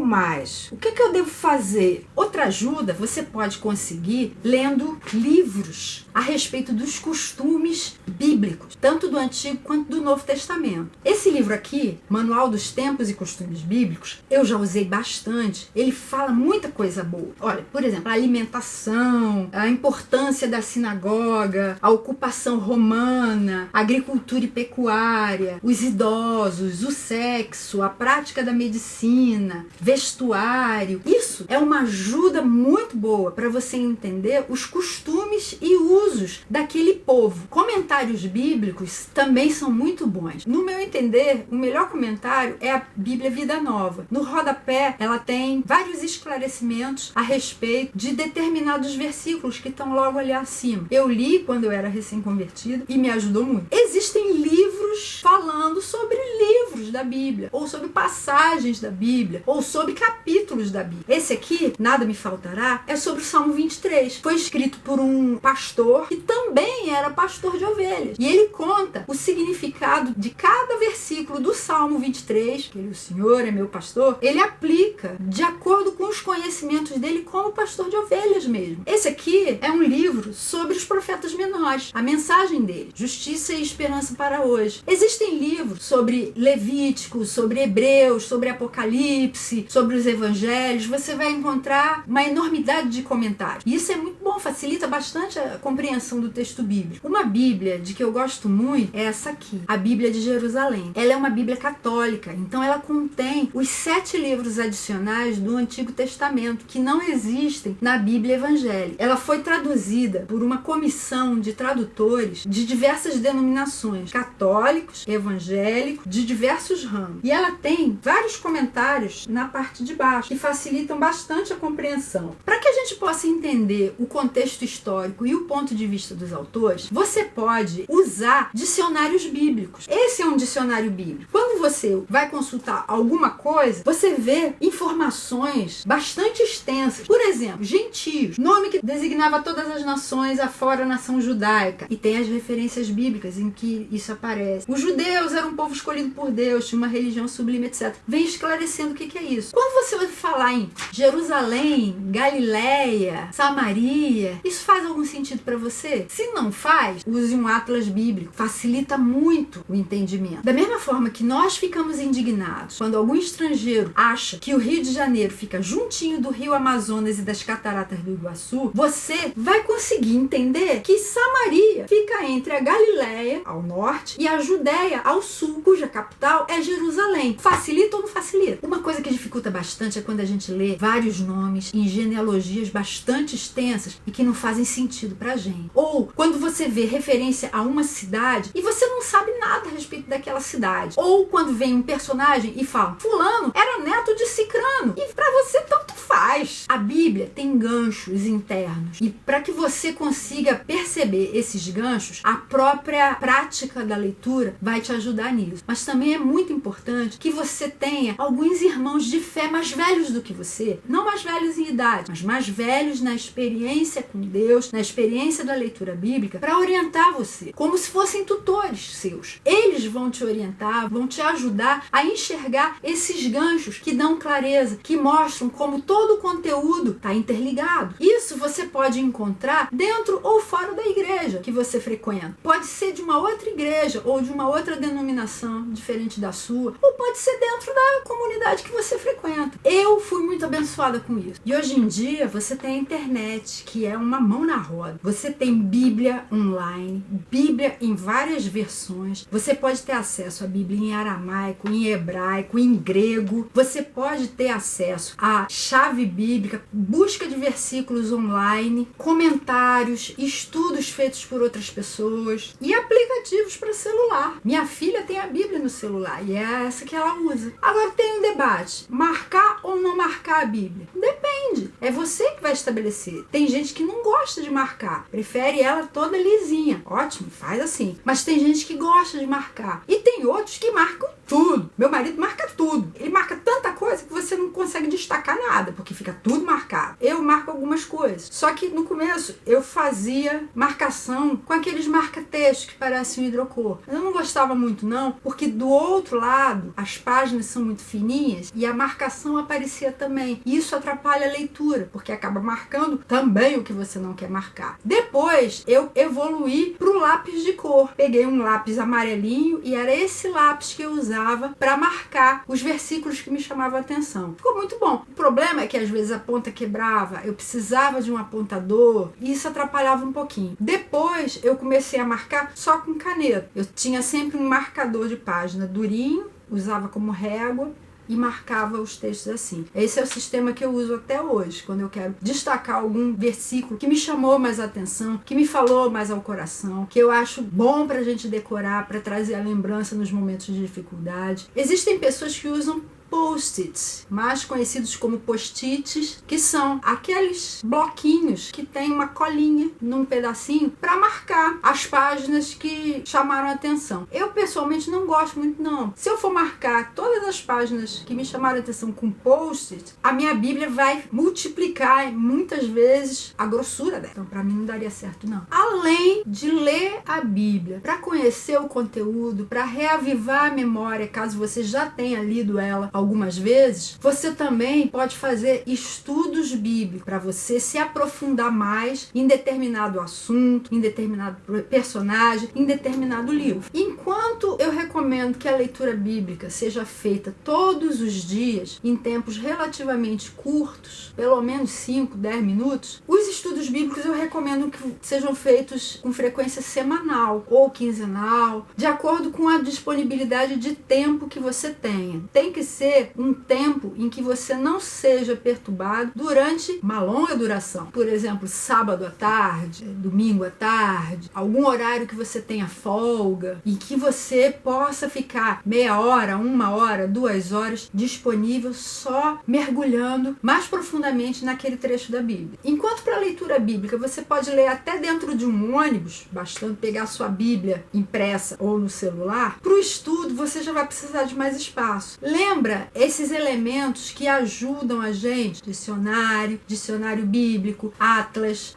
mais? O que eu devo fazer? Outra ajuda você pode conseguir lendo livros a respeito dos costumes bíblicos, tanto do Antigo quanto do Novo Testamento. Esse livro aqui, Manual dos Tempos e Costumes Bíblicos, eu já usei bastante. Ele fala muita coisa boa. Olha, por exemplo, a alimentação, a importância da sinagoga, a ocupação romana, a agricultura e pecuária, os idosos, o sexo, a prática da medicina, vestuário. Isso é uma ajuda muito boa para você entender os costumes e usos daquele povo. Comentários bíblicos também são muito bons. No meu entender, o melhor comentário é a Bíblia Vida Nova. No rodapé, ela tem vários esclarecimentos a respeito de determinados versículos que estão logo ali acima. Eu li quando eu era recém-convertido e me ajudou muito. Existem livros falando sobre livros da Bíblia, ou sobre passagens da Bíblia, ou sobre capítulos da Bíblia. Esse aqui, Nada Me Faltará, é sobre o Salmo 23. Foi escrito por um pastor que também era pastor de ovelhas. E ele conta o significado de cada versículo do Salmo 23, que ele, o Senhor é meu pastor, ele aplica de acordo com os conhecimentos dele como pastor de ovelhas mesmo. Esse aqui é um livro sobre os profetas menores, a mensagem dele, justiça e esperança para hoje. Existem livros sobre Levítico, sobre Hebreus, sobre Apocalipse, sobre os evangelhos. Você vai encontrar uma enormidade de comentários. E isso é muito bom, facilita bastante a compreensão do texto bíblico. Uma Bíblia de que eu gosto muito é essa aqui, a Bíblia de Jerusalém. Ela é uma Bíblia católica, então ela contém os 7 livros adicionais do Antigo Testamento, que não existem na Bíblia evangélica. Ela foi traduzida por uma comissão de tradutores de diversas denominações, católicos, evangélicos, de diversos ramos. E ela tem vários comentários na parte de baixo, que facilitam bastante a compreensão. Para que a gente possa entender o contexto histórico e o ponto de vista dos autores, você pode usar dicionários bíblicos. Esse é um dicionário bíblico. Quando você vai consultar alguma coisa, você vê informações bastante extensas. Por exemplo, gentios, nome que designava todas as nações afora a nação judaica. E tem as referências bíblicas em que isso aparece. Os judeus eram um povo escolhido por Deus, tinha uma religião sublime, etc. Vem esclarecendo o que é isso. Quando você vai falar em Jerusalém, Galileia, Samaria, isso faz algum sentido para você? Se não faz, use um atlas bíblico. Facilita muito o entendimento. Da mesma forma que nós ficamos indignados quando algum estrangeiro acha que o Rio de Janeiro fica juntinho do Rio Amazonas e das Cataratas do Iguaçu, você vai conseguir entender que Samaria fica entre a Galileia, ao norte, e a Judéia, ao sul, cuja capital é Jerusalém. Facilita ou não facilita? Uma coisa que dificulta bastante é quando a gente lê vários nomes em genealogias bastante extensas e que não fazem sentido pra gente. Ou quando você vê referência a uma cidade e você não sabe nada a respeito daquela cidade. Ou quando vem um personagem e fala, fulano era neto de cicrano. E pra você tanto faz. A Bíblia tem ganchos internos. E para que você consiga perceber esses ganchos, a própria prática da leitura vai te ajudar nisso. Mas também é muito importante que você tenha alguns irmãos de fé mais velhos do que você. Não mais velhos em idade, mas mais velhos na experiência com Deus, na experiência da leitura bíblica, para orientar você. Como se fossem tutores seus. Eles vão te orientar, vão te ajudar a enxergar esses ganchos que dão clareza, que mostram como todo o conteúdo está interligado. Isso você pode encontrar dentro ou fora da igreja que você frequenta. Pode ser de uma outra igreja ou de uma outra denominação diferente da sua, ou pode ser dentro da comunidade que você frequenta. Eu fui muito abençoada com isso. E hoje em dia você tem a internet, que é uma mão na roda. Você tem Bíblia online, Bíblia em várias versões. Você pode ter acesso à Bíblia em aramaico, em hebraico, em grego. Você pode ter acesso à chave bíblica, busca de versículos online, comentários, estudos feitos por outras pessoas e aplicativos para celular. Minha filha tem a Bíblia no celular e é essa que ela usa. Agora tem um debate, marcar ou não marcar a Bíblia? Depende, é você que vai estabelecer. Tem gente que não gosta de marcar, prefere ela toda lisinha. Ótimo, faz assim. Mas tem gente que gosta de marcar e tem outros que marcam tudo. Meu marido marca tudo. Ele marca tanta coisa que você não consegue destacar nada, porque fica tudo marcado. Eu marco algumas coisas. Só que no começo eu fazia marcação com aqueles marca-textos que parecem um hidrocor. Eu não gostava muito não, porque do outro lado as páginas são muito fininhas e a marcação aparecia também. E isso atrapalha a leitura, porque acaba marcando também o que você não quer marcar. Depois eu evoluí para o lápis de cor. Peguei um lápis amarelinho e era esse lápis que eu usava para marcar os versículos que me chamavam a atenção. Ficou muito bom. O problema é que às vezes a ponta quebrava, eu precisava de um apontador e isso atrapalhava um pouquinho. Depois eu comecei a marcar só com caneta. Eu tinha sempre um marcador de página durinho, usava como régua e marcava os textos assim. Esse é o sistema que eu uso até hoje, quando eu quero destacar algum versículo que me chamou mais a atenção, que me falou mais ao coração, que eu acho bom pra gente decorar, pra trazer a lembrança nos momentos de dificuldade. Existem pessoas que usam post-its, mais conhecidos como post-its, que são aqueles bloquinhos que tem uma colinha num pedacinho para marcar as páginas que chamaram a atenção. Eu pessoalmente não gosto muito não. Se eu for marcar todas as páginas que me chamaram a atenção com post-it, a minha Bíblia vai multiplicar muitas vezes a grossura dela. Então para mim não daria certo não. Além de ler a Bíblia, para conhecer o conteúdo, para reavivar a memória, caso você já tenha lido ela algumas vezes, você também pode fazer estudos bíblicos para você se aprofundar mais em determinado assunto, em determinado personagem, em determinado livro. Enquanto eu recomendo que a leitura bíblica seja feita todos os dias, em tempos relativamente curtos, pelo menos 5, 10 minutos, os estudos bíblicos eu recomendo que sejam feitos com frequência semanal ou quinzenal, de acordo com a disponibilidade de tempo que você tenha. Tem que ser um tempo em que você não seja perturbado durante uma longa duração. Por exemplo, sábado à tarde, domingo à tarde, algum horário que você tenha folga e que você possa ficar meia hora, 1 hora, 2 horas disponível só mergulhando mais profundamente naquele trecho da Bíblia. Enquanto para a leitura bíblica você pode ler até dentro de um ônibus, bastando pegar sua Bíblia impressa ou no celular, para o estudo você já vai precisar de mais espaço. Lembra esses elementos que ajudam a gente: dicionário bíblico, atlas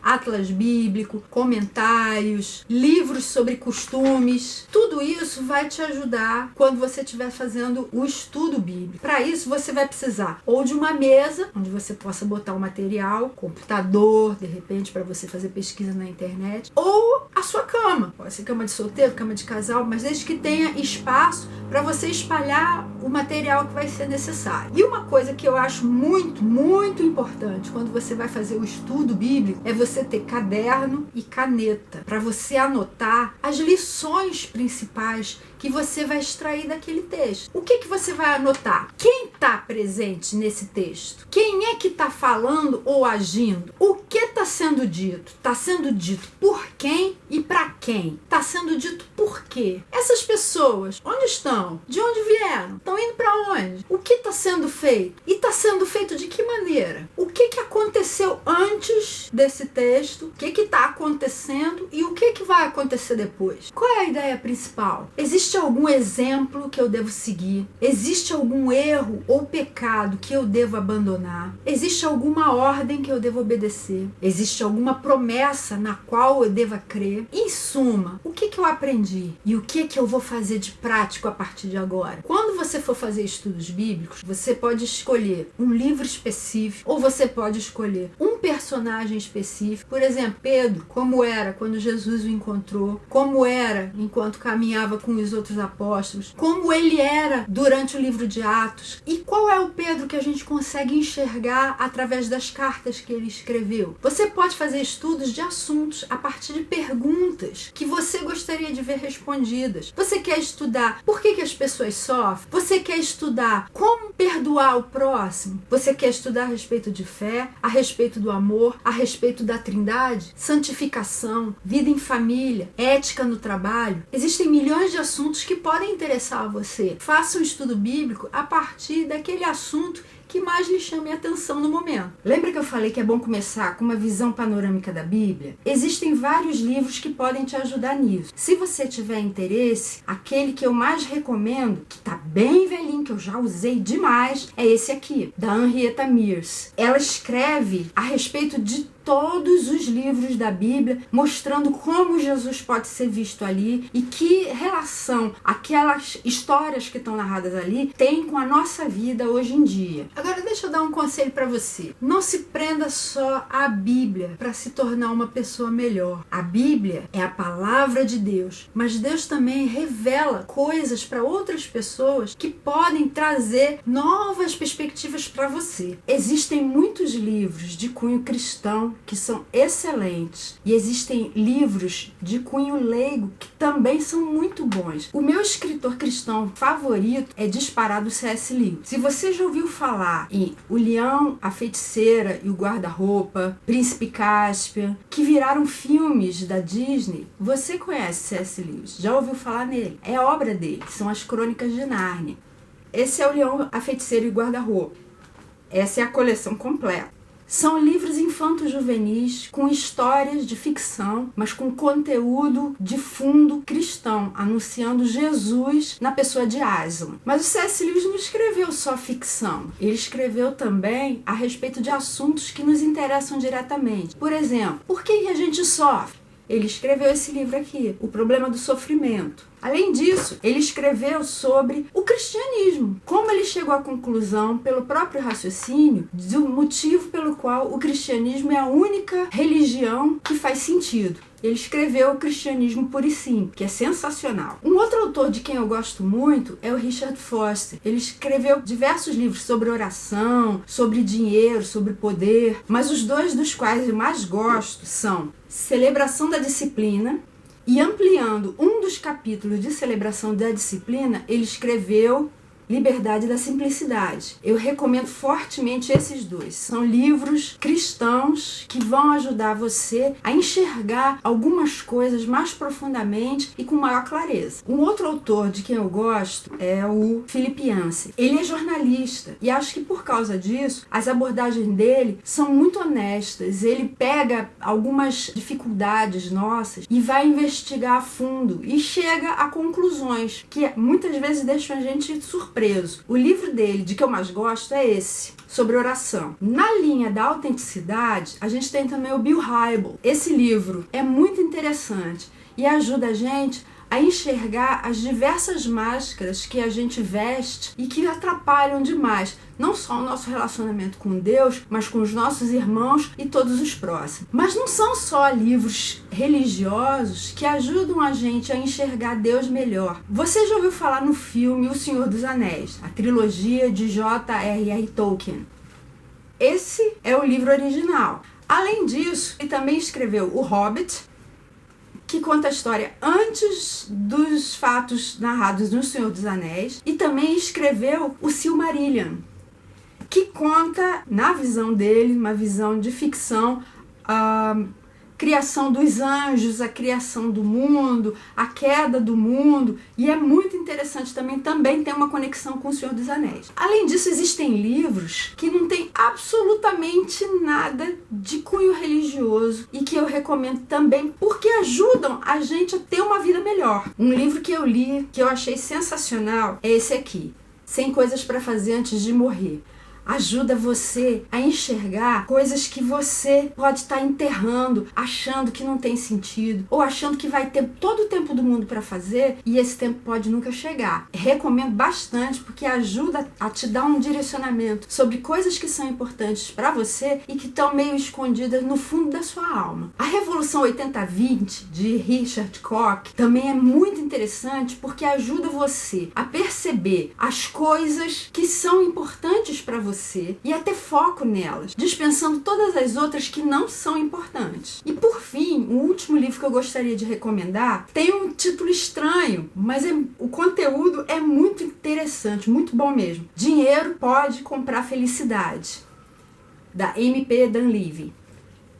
bíblico, comentários, livros sobre costumes. Tudo isso vai te ajudar quando você estiver fazendo o estudo bíblico. Para isso você vai precisar ou de uma mesa onde você possa botar o material, computador, de repente para você fazer pesquisa na internet, ou a sua cama. Pode ser cama de solteiro, cama de casal, mas desde que tenha espaço para você espalhar o material que vai ser necessário. E uma coisa que eu acho muito, muito importante quando você vai fazer o estudo bíblico é você ter caderno e caneta para você anotar as lições principais que você vai extrair daquele texto. O que você vai anotar? Quem está presente nesse texto? Quem é que está falando ou agindo? O que está sendo dito? Está sendo dito por quem e para quem? Está sendo dito por quê? Essas pessoas, onde estão? De onde vieram? Estão indo para onde? O que está sendo feito? E está sendo feito de que maneira? O que aconteceu antes desse texto? O que está acontecendo? E o que vai acontecer depois? Qual é a ideia principal? Existe algum exemplo que eu devo seguir? Existe algum erro ou pecado que eu devo abandonar? Existe alguma ordem que eu devo obedecer? Existe alguma promessa na qual eu deva crer? Em suma, o que eu aprendi? E o que eu vou fazer de prático a partir de agora? Quando você for fazer estudos bíblicos, você pode escolher um livro específico ou você pode escolher um personagem específico. Por exemplo, Pedro, como era quando Jesus o encontrou, como era enquanto caminhava com os outros apóstolos, como ele era durante o livro de Atos, e qual é o Pedro que a gente consegue enxergar através das cartas que ele escreveu. Você pode fazer estudos de assuntos a partir de perguntas que você gostaria de ver respondidas. Você quer estudar por que as pessoas sofrem? Você quer estudar como perdoar o próximo? Você quer estudar a respeito de fé, a respeito do amor, a respeito da trindade, santificação, vida em família, ética no trabalho? Existem milhões de assuntos que podem interessar a você. Faça um estudo bíblico a partir daquele assunto que mais lhe chame a atenção no momento. Lembra que eu falei que é bom começar com uma visão panorâmica da Bíblia? Existem vários livros que podem te ajudar nisso. Se você tiver interesse, aquele que eu mais recomendo, que tá bem velhinho, que eu já usei demais, é esse aqui, da Henrietta Mears. Ela escreve a respeito de todos os livros da Bíblia, mostrando como Jesus pode ser visto ali e que relação aquelas histórias que estão narradas ali tem com a nossa vida hoje em dia. Agora deixa eu dar um conselho para você. Não se prenda só à Bíblia para se tornar uma pessoa melhor. A Bíblia é a palavra de Deus, mas Deus também revela coisas para outras pessoas que podem trazer novas perspectivas para você. Existem muitos livros de cunho cristão que são excelentes e existem livros de cunho leigo que também são muito bons. O meu escritor cristão favorito é disparado C.S. Lewis. Se você já ouviu falar em O Leão, a Feiticeira e o Guarda-Roupa, Príncipe Cáspia, que viraram filmes da Disney, você conhece C.S. Lewis, já ouviu falar nele? É obra dele, são as Crônicas de Nárnia. Esse é O Leão, a Feiticeira e o Guarda-Roupa. Essa é a coleção completa. São livros infanto-juvenis com histórias de ficção, mas com conteúdo de fundo cristão, anunciando Jesus na pessoa de Aslan. Mas o C.S. Lewis não escreveu só ficção. Ele escreveu também a respeito de assuntos que nos interessam diretamente. Por exemplo, por que a gente sofre? Ele escreveu esse livro aqui, O Problema do Sofrimento. Além disso, ele escreveu sobre o cristianismo, como ele chegou à conclusão, pelo próprio raciocínio, do motivo pelo qual o cristianismo é a única religião que faz sentido. Ele escreveu O Cristianismo Puro e Simples, que é sensacional. Um outro autor de quem eu gosto muito é o Richard Foster. Ele escreveu diversos livros sobre oração, sobre dinheiro, sobre poder, mas os dois dos quais eu mais gosto são Celebração da Disciplina, e ampliando um dos capítulos de Celebração da Disciplina, ele escreveu Liberdade da Simplicidade. Eu recomendo fortemente esses dois. São livros cristãos que vão ajudar você a enxergar algumas coisas mais profundamente e com maior clareza. Um outro autor de quem eu gosto é o Philip Yancey. Ele é jornalista e acho que por causa disso, as abordagens dele são muito honestas. Ele pega algumas dificuldades nossas e vai investigar a fundo e chega a conclusões que muitas vezes deixam a gente surpreso. O livro dele, de que eu mais gosto, é esse, sobre oração. Na linha da autenticidade, a gente tem também o Bill Hybels. Esse livro é muito interessante e ajuda a gente a enxergar as diversas máscaras que a gente veste e que atrapalham demais, não só o nosso relacionamento com Deus, mas com os nossos irmãos e todos os próximos. Mas não são só livros religiosos que ajudam a gente a enxergar Deus melhor. Você já ouviu falar no filme O Senhor dos Anéis, a trilogia de J.R.R. Tolkien? Esse é o livro original. Além disso, ele também escreveu O Hobbit, que conta a história antes dos fatos narrados no Senhor dos Anéis, e também escreveu o Silmarillion, que conta, na visão dele, uma visão de ficção, a criação dos anjos, a criação do mundo, a queda do mundo, e é muito interessante também tem uma conexão com o Senhor dos Anéis. Além disso, existem livros que não tem absolutamente nada de cunho religioso e que eu recomendo também porque ajudam a gente a ter uma vida melhor. Um livro que eu li, que eu achei sensacional, é esse aqui, 100 Coisas para Fazer Antes de Morrer. Ajuda você a enxergar coisas que você pode estar enterrando, achando que não tem sentido, ou achando que vai ter todo o tempo do mundo para fazer e esse tempo pode nunca chegar. Recomendo bastante porque ajuda a te dar um direcionamento sobre coisas que são importantes para você e que estão meio escondidas no fundo da sua alma. A Revolução 80-20 de Richard Koch também é muito interessante porque ajuda você a perceber as coisas que são importantes para você e a ter foco nelas, dispensando todas as outras que não são importantes. E por fim, o último livro que eu gostaria de recomendar tem um título estranho, mas o conteúdo é muito interessante, muito bom mesmo. Dinheiro Pode Comprar Felicidade, da M.P. Dunleavy.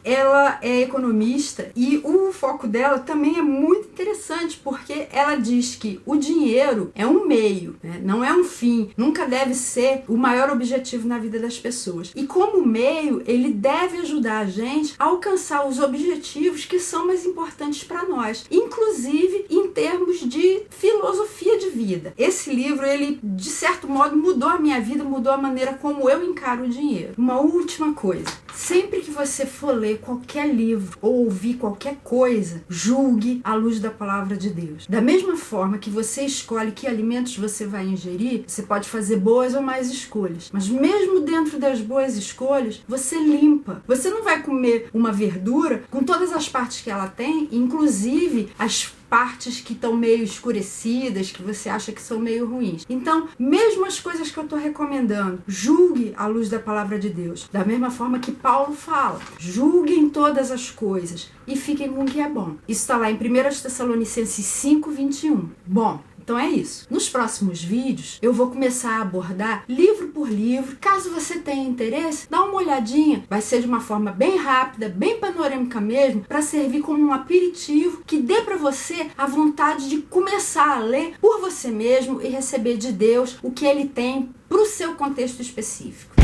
ela é economista e o foco dela também é muito interessante, porque ela diz que o dinheiro é um meio, né? Não é um fim, nunca deve ser o maior objetivo na vida das pessoas. E como meio, ele deve ajudar a gente a alcançar os objetivos que são mais importantes para nós, inclusive em termos de filosofia de vida. Esse livro, ele de certo modo mudou a minha vida, mudou a maneira como eu encaro o dinheiro. Uma última coisa, sempre que você for ler qualquer livro ou ouvir qualquer coisa, julgue à luz da palavra de Deus. Da mesma forma que você escolhe que alimentos você vai ingerir, você pode fazer boas ou más escolhas, mas mesmo dentro das boas escolhas, você limpa. Você não vai comer uma verdura com todas as partes que ela tem, inclusive as partes que estão meio escurecidas, que você acha que são meio ruins. Então, mesmo as coisas que eu estou recomendando, julgue à luz da palavra de Deus. Da mesma forma que Paulo fala, julguem todas as coisas e fiquem com o que é bom. Isso está lá em 1 Tessalonicenses 5:21. Bom, então é isso. Nos próximos vídeos, eu vou começar a abordar livro por livro. Caso você tenha interesse, dá uma olhadinha. Vai ser de uma forma bem rápida, bem panorâmica mesmo, para servir como um aperitivo que dê para você a vontade de começar a ler por você mesmo e receber de Deus o que ele tem para o seu contexto específico.